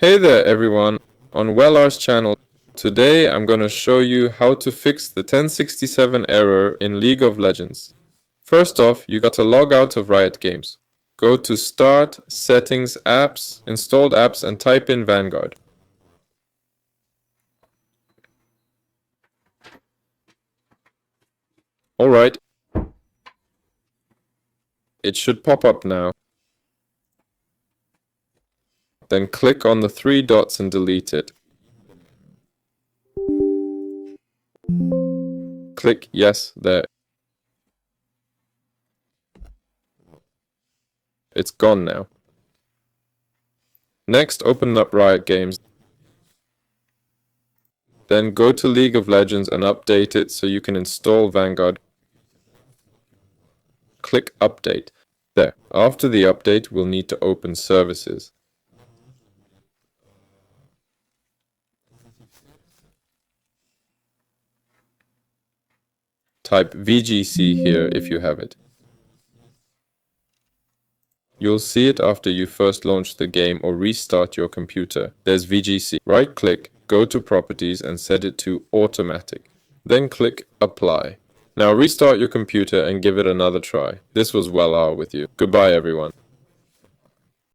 Hey there everyone, on Wellar's channel. Today I'm going to show you how to fix the 1067 error in League of Legends. First off, you got to log out of Riot Games. Go to Start, Settings, Apps, Installed Apps and type in Vanguard. Alright, it should pop up now. Then click on the three dots and delete it. Click Yes there. It's gone now. Next, open up Riot Games. Then go to League of Legends and update it so you can install Vanguard. Click Update. There. After the update, we'll need to open Services. Type VGC here if you have it. You'll see it after you first launch the game or restart your computer. There's VGC. Right-click, go to Properties and set it to Automatic. Then click Apply. Now restart your computer and give it another try. This was Wellar with you. Goodbye everyone.